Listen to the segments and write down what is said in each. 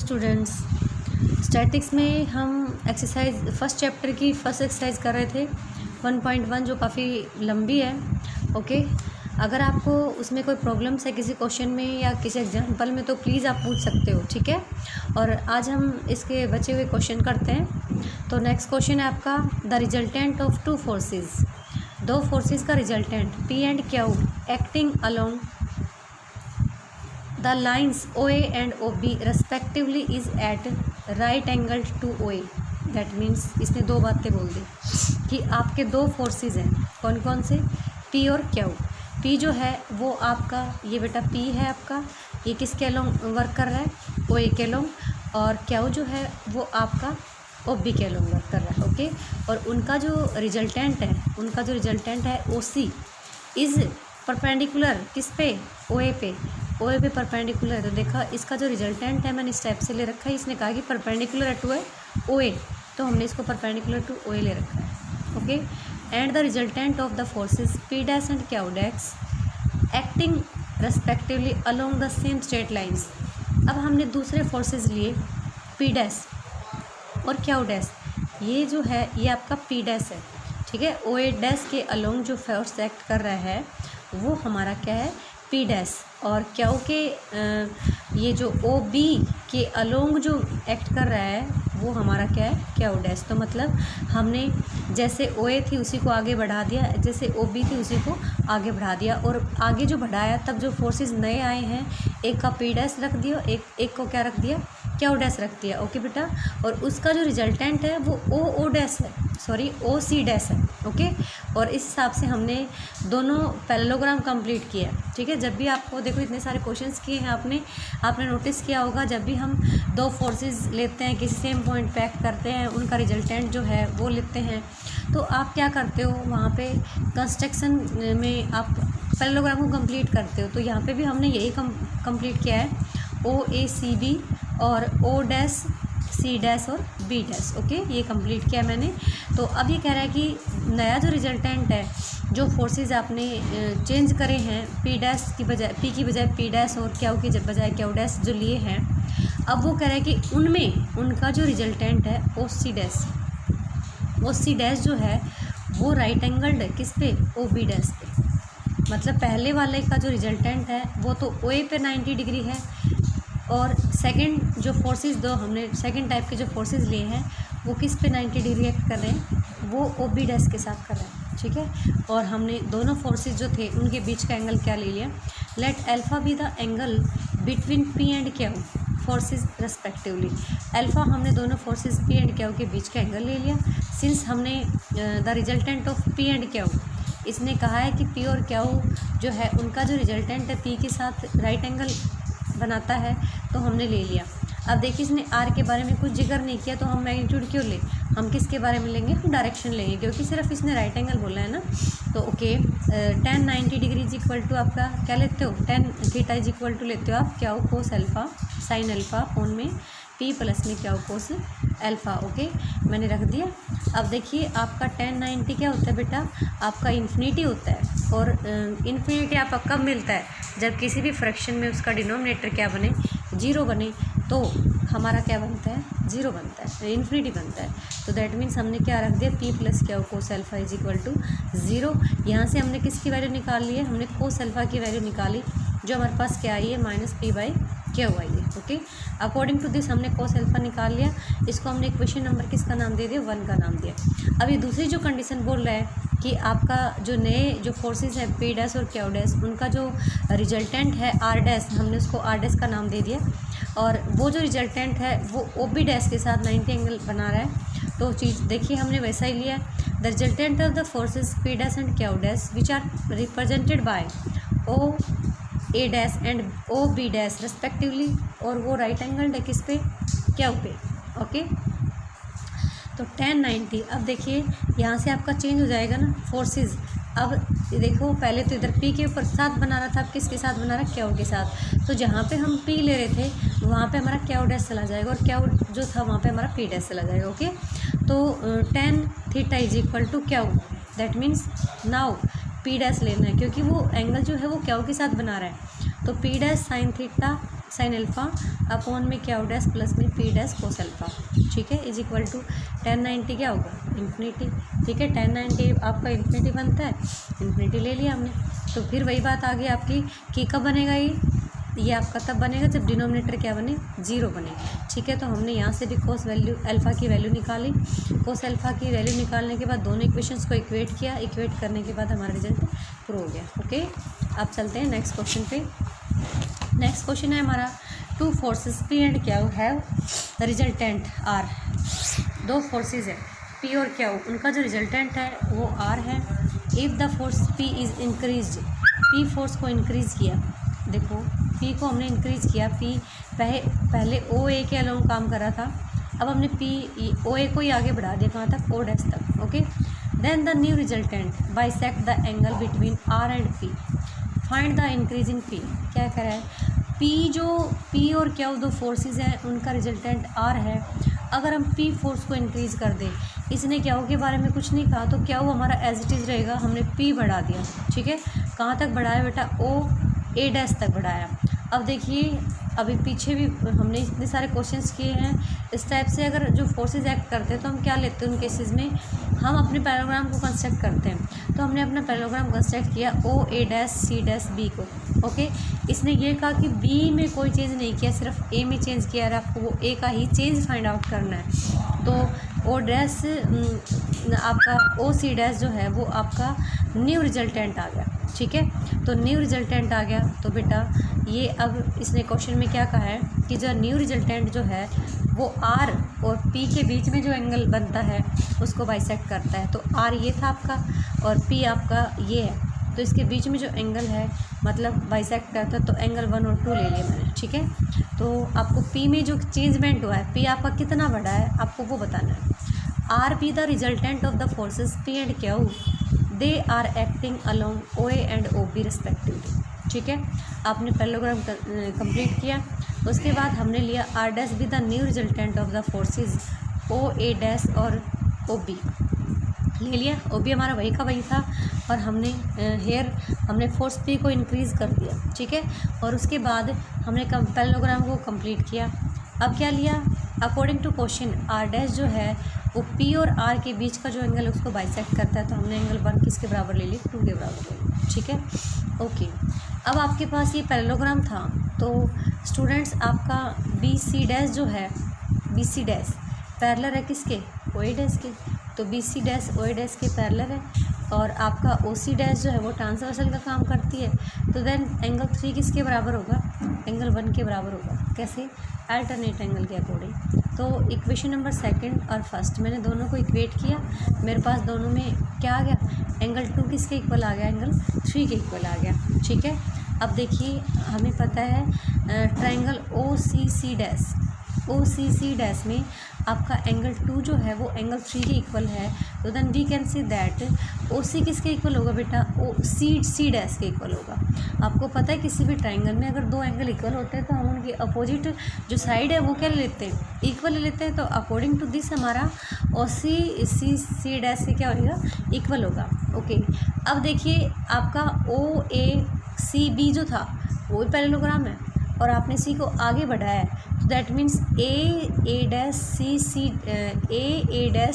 Students, statics में हम exercise first chapter की फर्स्ट एक्सरसाइज कर रहे थे 1.1 जो काफ़ी लंबी है। ओके, अगर आपको उसमें कोई प्रॉब्लम्स है किसी क्वेश्चन में या किसी एग्जांपल में तो प्लीज़ आप पूछ सकते हो, ठीक है। और आज हम इसके बचे हुए क्वेश्चन करते हैं। तो नेक्स्ट क्वेश्चन है आपका, the resultant of two forces, दो फोर्सेस का resultant P and Q acting along the lines O A and O B respectively is at right angle to O A. That means इसने दो बातें बोल दी कि आपके दो फोर्सेस हैं, कौन कौन से, पी और क्यू। पी जो है वो आपका ये बेटा पी है आपका, ये किसके अलोंग वर्क कर रहा है, ओ ए के अलोंग। और क्यू जो है वो आपका ओ बी के अलोंग वर्क कर रहा है। ओके, और उनका जो रिजल्टेंट है ओ सी इज़ परपेंडिकुलर किस पे, ओ ए पे। ओ ए पे परपेंडिकुलर है, तो देखा इसका जो रिजल्टेंट है मैंने इस टाइप से ले रखा है। इसने कहा कि परपेंडिकुलर है टू ओ ए, तो हमने इसको परपेंडिकुलर टू ओ ए ले रखा है। Okay, and the resultant of the forces P dash and Q dash acting respectively along the same straight lines. अब हमने दूसरे फोर्सेस लिए पी डैश और क्यू डैश। ये जो है ये आपका पी डैश है, ठीक है। ओ ए डैश के अलोंग जो फोर्स एक्ट कर रहा है वो हमारा क्या है, पी डैश। और क्यू के ये जो ओ बी के अलोंग जो एक्ट कर रहा है वो हमारा क्या है, क्यू डैश। तो मतलब हमने जैसे ओ ए थी उसी को आगे बढ़ा दिया, जैसे ओ बी थी उसी को आगे बढ़ा दिया। और आगे जो बढ़ाया तब जो फोर्सेस नए आए हैं, एक का पी डैश रख दिया, एक को क्या रख दिया, क्यू डैश रख दिया। ओके बेटा, और उसका जो रिजल्टेंट है वो ओ डैश है, सॉरी ओ सी डैश है। ओके, और इस हिसाब से हमने दोनों पैरेललोग्राम कंप्लीट किया, ठीक है। जब भी आपको देखो इतने सारे क्वेश्चंस किए हैं आपने नोटिस किया होगा, जब भी हम दो फोर्सेस लेते हैं किसी सेम पॉइंट पे एक्ट करते हैं, उनका रिजल्टेंट जो है वो लेते हैं, तो आप क्या करते हो वहाँ पे कंस्ट्रक्शन में आप पैरेललोग्राम को कंप्लीट करते हो। तो यहाँ पे भी हमने यही कंप्लीट किया है, ओ ए सी बी और ओ डैश सी डैश और बी डैश। ओके, ये कंप्लीट किया मैंने। तो अब ये कह रहा है कि नया जो रिजल्टेंट है, जो फोर्सेस आपने चेंज करे हैं, पी डैश की बजाय पी की बजाय पी डैश और क्यू की बजाय क्यू डैश जो लिए हैं, अब वो कह रहा है कि उनमें उनका जो रिजल्टेंट है ओ सी डैश जो है वो राइट एंगल्ड है किस पे, ओ बी डैश पे। मतलब पहले वाले का जो रिजल्टेंट है वो तो ओ ए पे 90 डिग्री है, और सेकंड जो फोर्सेस दो हमने सेकंड टाइप के जो फोर्सेस लिए हैं वो किस पे 90 डिग्री एक्ट कर रहे हैं, वो ओ बी डैश के साथ कर रहे हैं, ठीक है। और हमने दोनों फोर्सेस जो थे उनके बीच का एंगल क्या ले लिया, let alpha be the angle between P and Q forces respectively. Alpha हमने दोनों फोर्सेस पी एंड क्यू के बीच का एंगल ले लिया, सिंस हमने the resultant of P and Q, इसने कहा है कि पी और क्यू जो है उनका जो रिजल्टेंट है पी के साथ राइट एंगल बनाता है, तो हमने ले लिया। अब देखिए इसने आर के बारे में कुछ जिक्र नहीं किया, तो हम मैग्नीट्यूड क्यों ले, हम किसके बारे में लेंगे, हम डायरेक्शन लेंगे, क्योंकि सिर्फ इसने राइट एंगल बोला है ना। तो okay, tan 90 degree is equal to आपका क्या लेते हो, tan theta is equal to लेते हो आप Q cos alpha sine alpha upon में पी प्लस में क्यू कोस अल्फ़ा। ओके, मैंने रख दिया। अब देखिए आपका tan 90 क्या होता है बेटा, आपका इन्फिनिटी होता है। और इन्फिनिटी आपका कब मिलता है, जब किसी भी फ्रैक्शन में उसका डिनोमिनेटर क्या बने, जीरो बने, तो हमारा क्या बनता है, जीरो बनता है, इन्फिनिटी बनता है। तो दैट मीन्स हमने क्या रख दिया, P plus Q cos alpha is equal to zero. यहाँ से हमने किसकी वैल्यू निकाल ली है, हमने कोस अल्फ़ा की वैल्यू निकाली, जो हमारे पास क्या आई है, माइनस पी बाई क्यू आई है। ओके, अकॉर्डिंग टू दिस हमने कोस अल्फ़ा निकाल लिया, इसको हमने इक्वेशन नंबर किसका नाम दे दिया, 1 का नाम दिया। अभी दूसरी जो कंडीशन बोल रहा है कि आपका जो नए जो फोर्सेस हैं पी डैश और क्यू डैश, उनका जो रिजल्टेंट है आर डैश, हमने उसको आर डैश का नाम दे दिया, और वो जो रिजल्टेंट है वो ओ बी डैश के साथ 90 एंगल बना रहा है। तो चीज़ देखिए हमने वैसा ही लिया, the resultant of the forces P dash and Q dash which are represented by O A dash and O B dash respectively, और वो राइट एंगल है किस पे, क्यू पे। ओके, तो tan 90, अब देखिए यहाँ से आपका चेंज हो जाएगा ना फोर्सेस। अब देखो पहले तो इधर P के ऊपर साथ बना रहा था, अब किसके साथ बना रहा है, क्यू के साथ। तो जहाँ पे हम P ले रहे थे वहाँ पे हमारा क्यू डैश चला जाएगा, और क्यू जो था वहाँ पे हमारा P डैश चला जाएगा। ओके, तो tan theta is equal to Q, that means now P dash लेना है, क्योंकि वो एंगल जो है वो क्यू के साथ बना रहा है। तो P dash sine theta sine alpha upon में क्या डैश प्लस में पी डैश कोस अल्फ़ा, ठीक है, इज इक्वल टू tan 90 क्या होगा इन्फिनिटी, ठीक है, tan 90 आपका इन्फिनिटी बनता है, इन्फिनिटी ले लिया हमने। तो फिर वही बात आ गई आपकी कि कब बनेगा ये आपका तब बनेगा जब डिनोमिनेटर क्या बने 0 बने, ठीक है। तो हमने यहाँ से भी कोस वैल्यू अल्फ़ा की वैल्यू निकाली, कोस अल्फ़ा की वैल्यू निकालने के बाद दोनों इक्वेशंस को इक्वेट किया, इक्वेट करने के बाद हमारा रिजल्ट प्रूव हो गया। ओके, अब चलते हैं नेक्स्ट क्वेश्चन पे। नेक्स्ट क्वेश्चन है हमारा two forces P and Q have resultant R. दो फोर्सेज है पी और क्यू, उनका जो रिजल्टेंट है वो आर है। If the force P is increase, P force को इंक्रीज़ किया, देखो पी को हमने इंक्रीज़ किया, पी पहले ओ ए के अलोंग काम कर रहा था, अब हमने पी ओ ए को ही आगे बढ़ा दिया कहाँ तक, ओ डैश तक। Okay, then the new resultant bisect the angle between R and P, find the increase in P. क्या कह रहा है, पी और क्यू दो फोर्सेस हैं, उनका रिजल्टेंट आर है। अगर हम पी फोर्स को इंक्रीज़ कर दें, इसने क्यू के बारे में कुछ नहीं कहा, तो क्यू हमारा एज इट इज़ रहेगा, हमने पी बढ़ा दिया, ठीक है। कहाँ तक बढ़ाया बेटा, ओ ए डैश तक बढ़ाया। अब देखिए अभी पीछे भी हमने इतने सारे क्वेश्चंस किए हैं इस टाइप से, अगर जो फोर्सेस एक्ट करते हैं तो हम क्या लेते हैं उन केसेस में, हम अपने पैराग्राम को कंस्ट्रक्ट करते हैं। तो हमने अपना पैराग्राम कंस्ट्रक्ट किया ओ A dash C dash B को। ओके, इसने ये कहा कि बी में कोई चेंज नहीं किया, सिर्फ ए में चेंज किया है, आपको वो ए का ही चेंज फाइंड आउट करना है। तो ओ डैश आपका ओ सी डैश जो है वो आपका न्यू रिजल्टेंट आ गया, ठीक है। तो न्यू रिजल्टेंट आ गया, तो बेटा ये अब इसने क्वेश्चन में क्या कहा है कि जो न्यू रिजल्टेंट जो है वो आर और पी के बीच में जो एंगल बनता है उसको बाइसेक्ट करता है। तो आर ये था आपका और पी आपका ये है, तो इसके बीच में जो एंगल है मतलब बाइसेक्ट करता है, तो एंगल 1 और 2 ले लिया मैंने, ठीक है। तो आपको पी में जो चेंजमेंट हुआ है, पी आपका कितना बढ़ा है आपको वो बताना है। R P the resultant of the forces P and Q, they are acting along O A and O B respectively, ठीक है। आपने पैरेललोग्राम कंप्लीट किया, उसके बाद हमने लिया R dash B the new resultant of the forces O A dash और O B ले लिया। ओ बी हमारा वही का वही था, और हमने फोर्स पी को इंक्रीज़ कर दिया, ठीक है। और उसके बाद हमने पैरेललोग्राम को कंप्लीट किया। अब क्या लिया, according to question R dash जो है वो पी और आर के बीच का जो एंगल है उसको बाइसेक्ट करता है, तो हमने एंगल 1 किसके बराबर ले ली, 2 के बराबर ले ली, ठीक है। ओके, अब आपके पास ये पैरेललोग्राम था, तो स्टूडेंट्स आपका बी सी डैश जो है, बी सी डैश पैरेलल है किसके, ओ ए डैश के, तो B C dash O A dash के पैरेलल है, और आपका ओ सी डैश जो है वो ट्रांसवर्सल का काम करती है। तो देन एंगल 3 किसके बराबर होगा, एंगल 1 के बराबर होगा। कैसे, अल्टरनेट एंगल के अकॉर्डिंग। तो इक्वेशन नंबर 2 और 1 मैंने दोनों को इक्वेट किया, मेरे पास दोनों में क्या आ गया, एंगल 2 किसके इक्वल आ गया, एंगल 3 के इक्वल आ गया, ठीक है। अब देखिए हमें पता है ट्रायंगल ओ सी सी डैश में आपका एंगल 2 जो है वो एंगल 3 के इक्वल है। तो then we can see that O C किसके इक्वल होगा बेटा, ओ सी डैश के इक्वल होगा। आपको पता है किसी भी ट्रायंगल में अगर दो एंगल इक्वल होते हैं तो हम उनकी अपोजिट जो साइड है वो क्या ले लेते हैं, इक्वल ले लेते हैं। तो अकॉर्डिंग टू दिस हमारा ओ सी डैश से क्या होगा, इक्वल होगा। ओके, अब देखिए आपका ओ ए सी बी जो था वो भी पैरेललोग्राम है, और आपने सी को आगे बढ़ाया है, तो that means A dash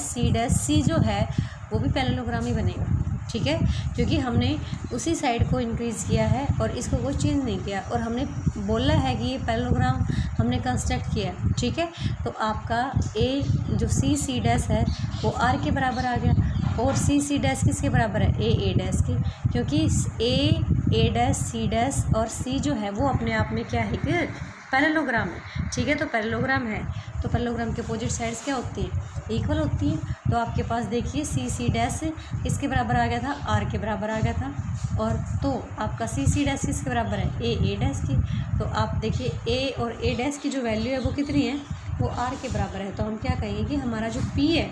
C dash C जो है वो भी पैरेललोग्राम ही बनेगा, ठीक है। क्योंकि हमने उसी साइड को इंक्रीज़ किया है और इसको कोई चेंज नहीं किया, और हमने बोला है कि ये पैरेललोग्राम हमने कंस्ट्रक्ट किया, ठीक है। तो आपका ए जो सी डैश है वो आर के बराबर आ गया, और सी डैश किसके बराबर है, ए डैश के, क्योंकि ए डैश सी डैश और सी जो है वो अपने आप में क्या है कि पैरेललोग्राम है, ठीक है। तो पैरेललोग्राम है तो पैरेललोग्राम के अपोजिट साइड्स क्या होती है, इक्वल होती है। तो आपके पास देखिए सी डैश किसके बराबर आ गया था, आर के बराबर आ गया था, और तो आपका सी डैश किसके बराबर है, ए डैश की। तो आप देखिए ए और ए डैश की जो वैल्यू है वो कितनी है, वो आर के बराबर है। तो हम क्या कहेंगे कि हमारा जो पी है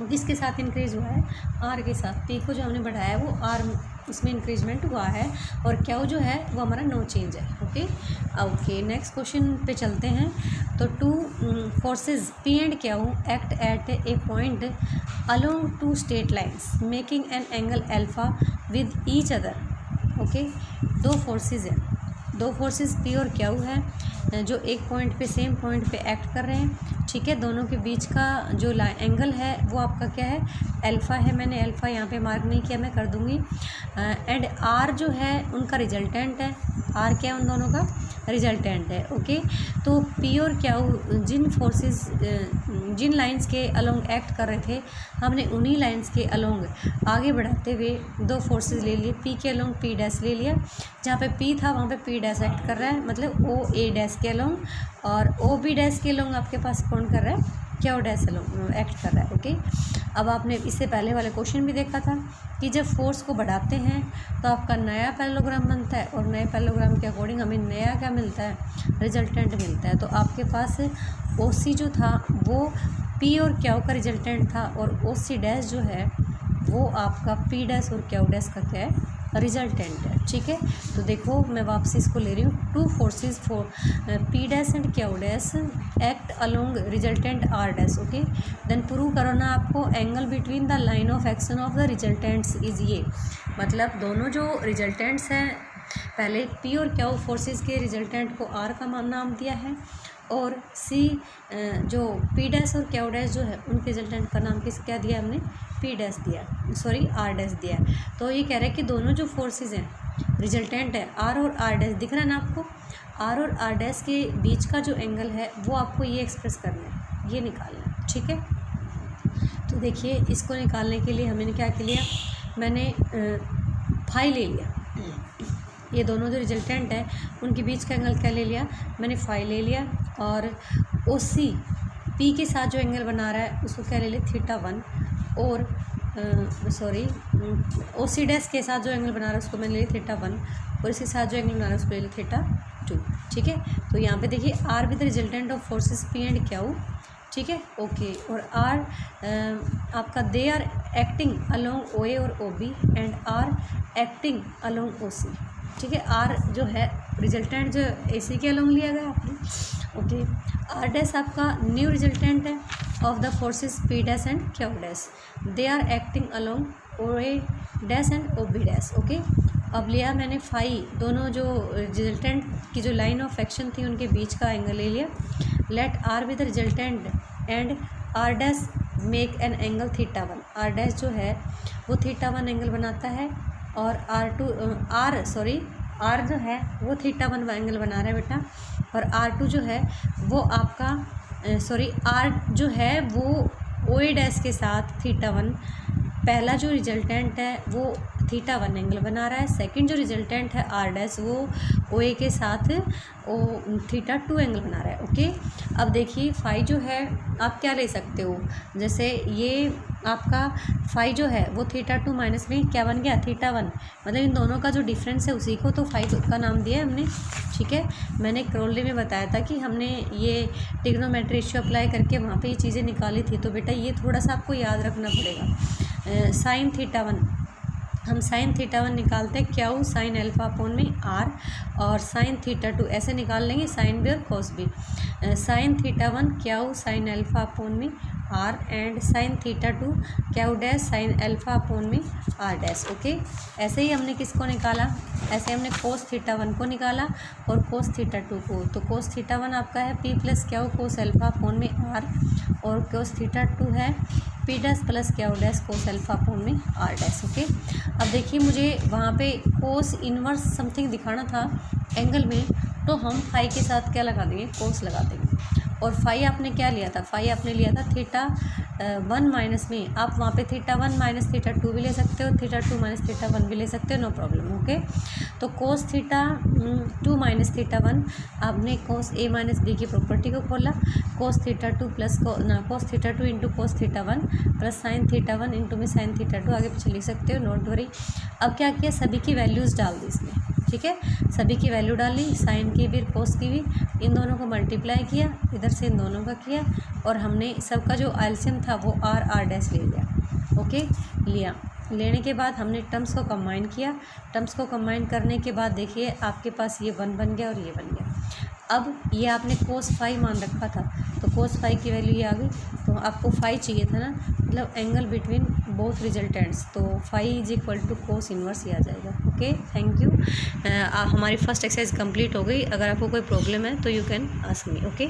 वो किसके साथ इंक्रीज़ हुआ है, आर के साथ। पी को जो हमने बढ़ाया है वो आर उसमें इंक्रीजमेंट हुआ है, और क्यू जो है वो हमारा नो चेंज है। ओके, नेक्स्ट क्वेश्चन पे चलते हैं। तो two forces P and Q act at A point along 2 straight lines making an angle alpha with each other. Okay, दो फोर्सेस हैं दो फोर्सेस पी और क्यू है जो एक पॉइंट पे सेम पॉइंट पे एक्ट कर रहे हैं, ठीक है। दोनों के बीच का जो एंगल है वो आपका क्या है, अल्फ़ा है। मैंने अल्फ़ा यहाँ पे मार्क नहीं किया, मैं कर दूँगी। एंड आर जो है उनका रिजल्टेंट है, आर क्या है उन दोनों का रिजल्टेंट है, ओके। तो पी और क्यू जिन फोर्सेस जिन लाइंस के अलोंग एक्ट कर रहे थे, हमने उन्हीं लाइंस के अलोंग आगे बढ़ाते हुए दो फोर्सेस ले लिए। पी के अलोंग पी डैश ले लिया, जहाँ पे पी था वहाँ पे पी डैश एक्ट कर रहा है, मतलब ओ ए डैश के अलोंग, और ओ बी डैश के अलोंग आपके पास कौन कर रहा है, क्यू डैश अलोंग एक्ट कर रहा है, ओके। अब आपने इससे पहले वाले क्वेश्चन भी देखा था कि जब फोर्स को बढ़ाते हैं तो आपका नया पैरेललोग्राम बनता है, और नए पैरेललोग्राम के अकॉर्डिंग हमें नया क्या मिलता है, रिजल्टेंट मिलता है। तो आपके पास ओ सी जो था वो पी और क्यू का रिजल्टेंट था, और ओ सी डैश जो है वो आपका पी डैश और क्यू डैश का क्या है, रिजल्टेंट है, ठीक है। तो देखो मैं वापसी इसको ले रही हूँ, two forces for P dash and Q dash act along resultant R dash, okay. Then prove करो ना आपको angle between the line of action of the resultants is ये, मतलब दोनों जो रिजल्टेंट्स हैं, पहले पी और क्यू फोर्सेस के रिजल्टेंट को आर का नाम दिया है, और सी जो पी डैश और क्यू डैश जो है उनके रिजल्टेंट का नाम क्या दिया हमने, पी डैश दिया, सॉरी आर डैश दिया। तो ये कह रहे हैं कि दोनों जो फोर्सेस हैं रिजल्टेंट है आर और आर डैश, दिख रहा है ना आपको, आर और आर डैश के बीच का जो एंगल है वो आपको ये एक्सप्रेस करना है, ये निकालना है, ठीक है। तो देखिए इसको निकालने के लिए हमने क्या किया, मैंने फाई ले लिया, ये दोनों जो रिजल्टेंट है उनके बीच का एंगल क्या ले लिया, मैंने फाई ले लिया, और ओ सी पी के साथ जो एंगल बना रहा है उसको क्या ले लिया, थीटा 1, और सॉरी ओ सी डैश के साथ जो एंगल बना रहा है उसको मैंने ले लिया थीटा 1, और इसके साथ जो एंगल बना रहा है उसको ले लिया थीटा 2, ठीक है। तो यहाँ पे देखिए R with resultant of forces P and Q, ठीक है, ओके। और आर आपका they are acting along O A और O B, and R acting along O C, ठीक है। आर जो है रिजल्टेंट जो ए सी के अलोंग लिया गया आपने, ओके। आर डैश आपका न्यू रिजल्टेंट है of the forces P dash and Q dash, they are acting along O A dash and O B dash, okay. अब लिया मैंने फाई, दोनों जो रिजल्टेंट की जो लाइन ऑफ एक्शन थी उनके बीच का एंगल ले लिया। Let R with resultant and R dash make an angle theta 1, R dash जो है वो थीटा 1 एंगल बनाता है, और आर जो है वो थीटा 1 एंगल बना रहा है बेटा, और R2 जो है वो आपका आर जो है वो ओ ए डैश के साथ थीटा 1, पहला जो रिजल्टेंट है वो थीटा 1 एंगल बना रहा है, सेकंड जो रिजल्टेंट है आर डैश वो ओ ए के साथ थीटा 2 एंगल बना रहा है, ओके। अब देखिए फाई जो है आप क्या ले सकते हो, जैसे ये आपका फाई जो है वो थीटा 2 माइनस में क्या बन गया, थीटा 1, मतलब इन दोनों का जो डिफरेंस है उसी को तो फाई का नाम दिया है हमने, ठीक है। मैंने क्रोले में बताया था कि हमने ये ट्रिग्नोमेट्री रेशियो अप्लाई करके वहाँ पे ये चीज़ें निकाली थी, तो बेटा ये थोड़ा सा आपको याद रखना पड़ेगा। साइन थीटा 1, हम साइन थीटा 1 निकालते हैं क्यू साइन अल्फा अपोन में आर, और साइन थीटा 2 ऐसे निकाल लेंगे साइन बी और cos B, sine theta 1 Q sine alpha upon में R, and sine theta 2 Q dash sine alpha upon में आर डैश, ओके। ऐसे ही हमने किसको निकाला, ऐसे हमने कोस थीटा 1 को निकाला और कोस थीटा 2 को, तो कोस थीटा 1 आपका है P plus Q cos alpha upon में आर, और कोस थीटा 2 है P dash plus Q dash cos alpha upon में आर डैश, ओके। अब देखिए मुझे वहाँ पे कोस इनवर्स समथिंग दिखाना था एंगल में, तो हम फाई के साथ क्या लगा देंगे, कोस लगा देंगे। और फाई आपने क्या लिया था, फाई आपने लिया था थीटा 1 माइनस में, आप वहाँ पे थीटा 1 माइनस थीटा 2 भी ले सकते हो, थीटा 2 माइनस थीटा 1 भी ले सकते हो, नो प्रॉब्लम, ओके। तो कोस थीटा 2 माइनस थीटा 1, आपने कोस ए माइनस बी की प्रॉपर्टी को खोला, cos theta 2 plus cos theta 2 into cos theta 1 plus sign theta 1 into में साइन थीटा 2, आगे पीछे लिख सकते हो, नोट वरी। अब क्या किया, सभी की वैल्यूज़ डाल दी इसमें, ठीक है, सभी की वैल्यू डाली, साइन की भी कोस की भी, इन दोनों को मल्टीप्लाई किया, इधर से इन दोनों का किया, और हमने सबका जो एलसीएम था वो आर डैश ले लिया, ओके। लेने के बाद हमने टर्म्स को कंबाइन किया, टर्म्स को कंबाइन करने के बाद देखिए आपके पास ये 1 बन गया और ये बन गया। अब ये आपने कोस फाई मान रखा था, तो कोस फाई की वैल्यू ये आ गई, तो आपको फाई चाहिए था ना, मतलब एंगल बिटवीन बोथ रिजल्टेंट्स, तो phi is equal to cos inverse ही आ जाएगा। Okay, thank you. हमारी फर्स्ट एक्सरसाइज कंप्लीट हो गई। अगर आपको कोई प्रॉब्लम है तो you can ask me. Okay.